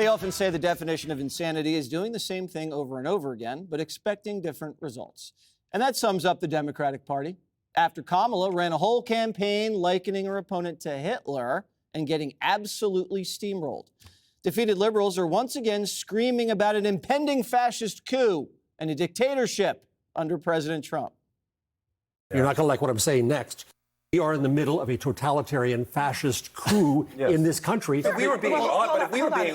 often say the definition of insanity is doing the same thing over and over again, but expecting different results. And that sums up the Democratic Party. After Kamala ran a whole campaign likening her opponent to Hitler and getting absolutely steamrolled. Defeated liberals are once again screaming about an impending fascist coup and a dictatorship under President Trump. You're not going to like what I'm saying next. We are in the middle of a totalitarian fascist coup in this country. If we were being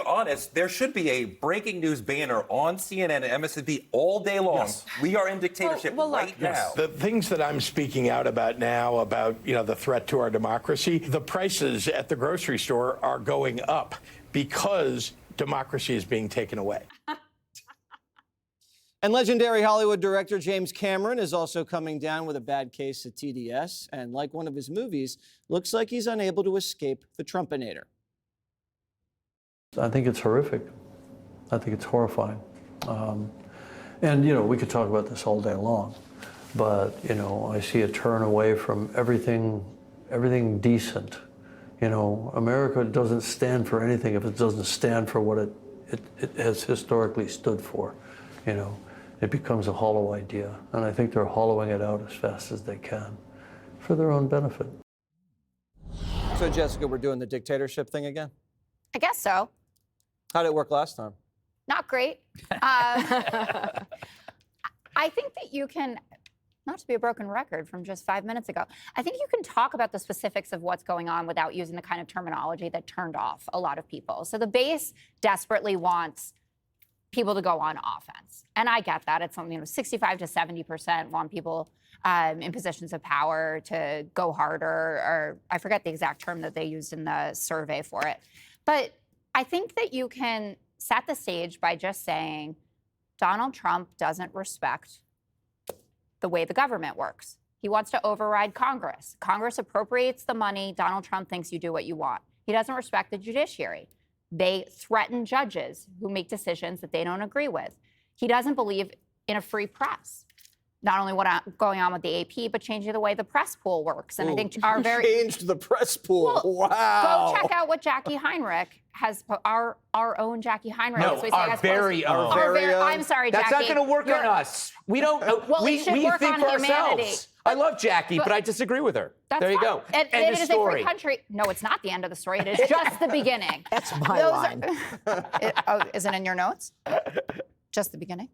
honest, there should be a breaking news banner on CNN and MSNBC all day long. Yes. We are in dictatorship right now. The things that I'm speaking out about now, about the threat to our democracy, the prices at the grocery store are going up because democracy is being taken away. And legendary Hollywood director James Cameron is also coming down with a bad case of TDS. And like one of his movies, looks like he's unable to escape the Trumpinator. I think it's horrific. I think it's horrifying. And, we could talk about this all day long. But, I see a turn away from everything decent. America doesn't stand for anything if it doesn't stand for what it has historically stood for. It becomes a hollow idea. And I think they're hollowing it out as fast as they can for their own benefit. So, Jessica, we're doing the dictatorship thing again? I guess so. How did it work last time? Not great. I think that you can, not to be a broken record from just 5 minutes ago, I think you can talk about the specifics of what's going on without using the kind of terminology that turned off a lot of people. So the base desperately wants people to go on offense. And I get that. It's something, 65 to 70% want people in positions of power to go harder, or I forget the exact term that they used in the survey for it. But I think that you can set the stage by just saying Donald Trump doesn't respect the way the government works. He wants to override Congress. Congress appropriates the money. Donald Trump thinks you do what you want. He doesn't respect the judiciary. They threaten judges who make decisions that they don't agree with. He doesn't believe in a free press. Not only what's going on with the AP, but changing the way the press pool works. And I think changed the press pool. Well, wow. Go check out what Jackie Heinrich has. Our own Jackie Heinrich. No, our very own. I'm sorry, Jackie. That's not going to work on us. We don't. Well, we think for humanity. ourselves. I love Jackie, but I disagree with her. There you go. It is a free country. No, it's not the end of the story. It is just the beginning. That's my line. Is it in your notes? Just the beginning?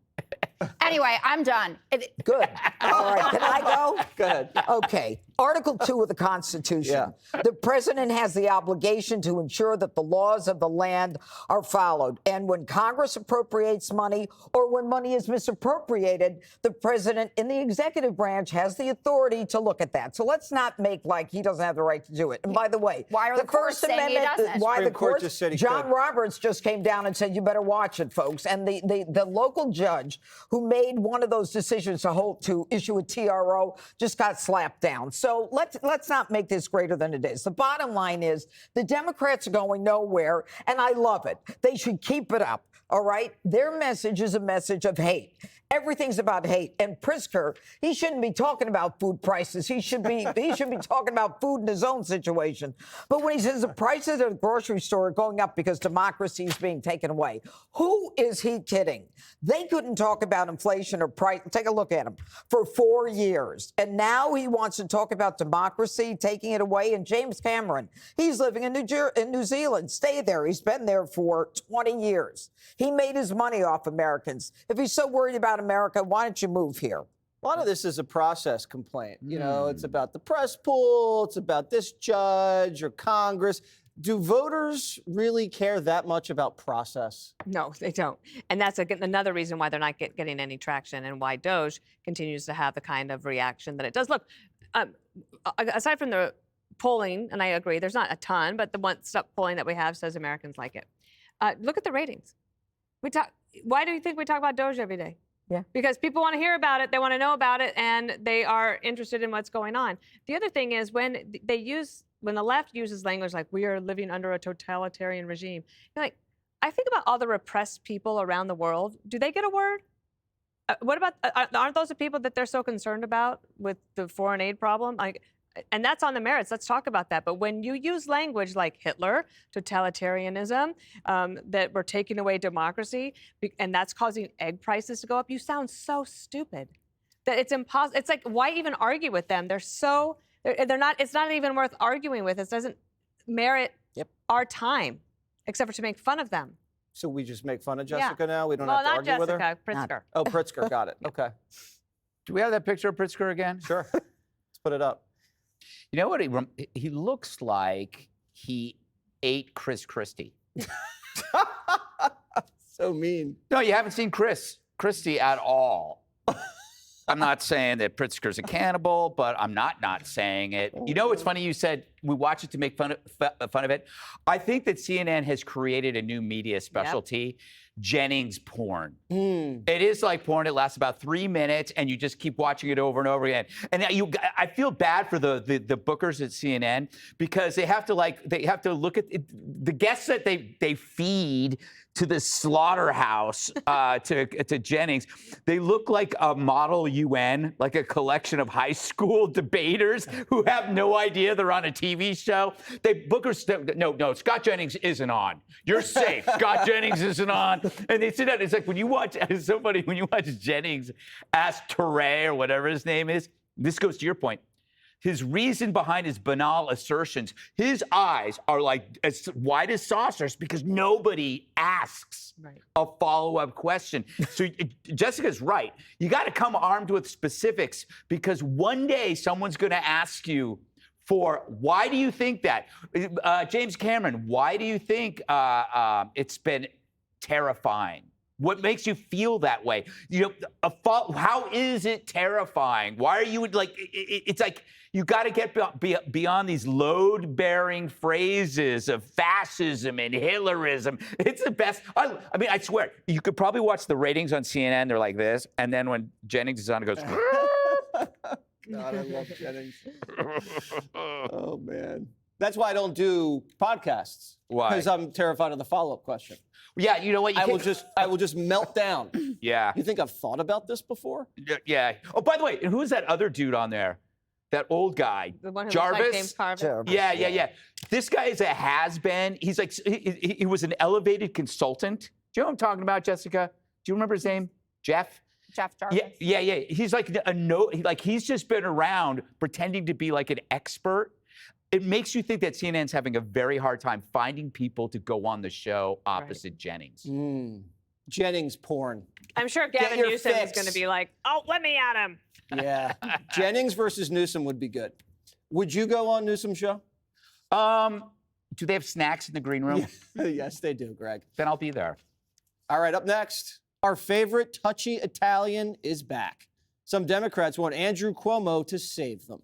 Anyway, I'm done. Good. All right. Can I go? Go ahead. Okay. Article 2 of the Constitution. Yeah. The president has the obligation to ensure that the laws of the land are followed. And when Congress appropriates money or when money is misappropriated, the president in the executive branch has the authority to look at that. So let's not make like he doesn't have the right to do it. And by the way, why are the courts saying he doesn't? Why the courts just said he John could. Roberts just came down and said, you better watch it, folks. And the local judge who made one of those decisions to issue a TRO just got slapped down. So let's not make this greater than it is. The bottom line is the Democrats are going nowhere, and I love it. They should keep it up, all right? Their message is a message of hate. Everything's about hate. And Pritzker, he shouldn't be talking about food prices. He should be talking about food in his own situation. But when he says the prices at the grocery store are going up because democracy is being taken away, who is he kidding? They couldn't talk about inflation or price. Take a look at him for 4 years. And now he wants to talk about democracy, taking it away. And James Cameron, he's living in New Zealand. Stay there. He's been there for 20 years. He made his money off Americans. If he's so worried about America, why don't you move here? A lot of this is a process complaint. It's about the press pool. It's about this judge or Congress. Do voters really care that much about process? No, they don't. And that's another reason why they're not getting any traction and why DOJ continues to have the kind of reaction that it does. Look, aside from the polling, and I agree, there's not a ton, but the one polling that we have says Americans like it. Look at the ratings. Why do you think we talk about DOJ every day? Yeah. Because people want to hear about it, they want to know about it, and they are interested in what's going on. The other thing is when the left uses language like we are living under a totalitarian regime, you're like, I think about all the repressed people around the world. Do they get a word? What about, aren't those the people that they're so concerned about with the foreign aid problem? Like, and that's on the merits. Let's talk about that. But when you use language like Hitler, totalitarianism, that we're taking away democracy, and that's causing egg prices to go up, you sound so stupid that it's impossible. It's like, why even argue with them? They're not. It's not even worth arguing with. It doesn't merit our time, except for to make fun of them. So we just make fun of Jessica now? We don't have to argue with her? Well, not Jessica, Pritzker. Oh, Pritzker, got it. Okay. Do we have that picture of Pritzker again? Sure. Let's put it up. You know what? He looks like he ate Chris Christie. So mean. No, you haven't seen Chris Christie at all. I'm not saying that Pritzker's a cannibal, but I'm not saying it. You know, it's funny you said we watch it to make fun of it. I think that CNN has created a new media specialty, Jennings porn. It is like porn. It lasts about 3 minutes, and you just keep watching it over and over again. And I feel bad for the bookers at CNN because they have to look at the guests that they feed to the slaughterhouse to Jennings. They look like a model UN, like a collection of high school debaters who have no idea they're on a TV show. No, Scott Jennings isn't on. You're safe. Scott Jennings isn't on. And they sit down. It's like when you watch, it's so funny, when you watch Jennings ask Teray or whatever his name is, this goes to your point. His reason behind his banal assertions, his eyes are like as wide as saucers because nobody asks a follow-up question. So Jessica's right. You got to come armed with specifics because one day someone's going to ask you for why do you think that? James Cameron, why do you think it's been terrifying? What makes you feel that way? You know, how is it terrifying? Why are you like? It's like you got to get beyond these load-bearing phrases of fascism and Hitlerism. It's the best. I mean, I swear, you could probably watch the ratings on CNN. They're like this, and then when Jennings is on, it goes. God, I love Jennings. Oh man, that's why I don't do podcasts. Why? Because I'm terrified of the follow-up question. Yeah, you know what? I will just melt down. Yeah. You think I've thought about this before? Yeah. Oh, by the way, who's that other dude on there? That old guy, The one who Jarvis. looks like James Carvin. Yeah. This guy is a has-been. He's like he was an elevated consultant. Do you know what I'm talking about, Jessica? Do you remember his name? Jeff Jarvis. Yeah. He's like he's just been around pretending to be like an expert. It makes you think that CNN's having a very hard time finding people to go on the show opposite Jennings. Jennings porn. I'm sure Gavin Newsom is going to be like, oh, let me at him. Yeah. Jennings versus Newsom would be good. Would you go on Newsom's show? Do they have snacks in the green room? Yes, they do, Greg. Then I'll be there. All right, up next, our favorite touchy Italian is back. Some Democrats want Andrew Cuomo to save them.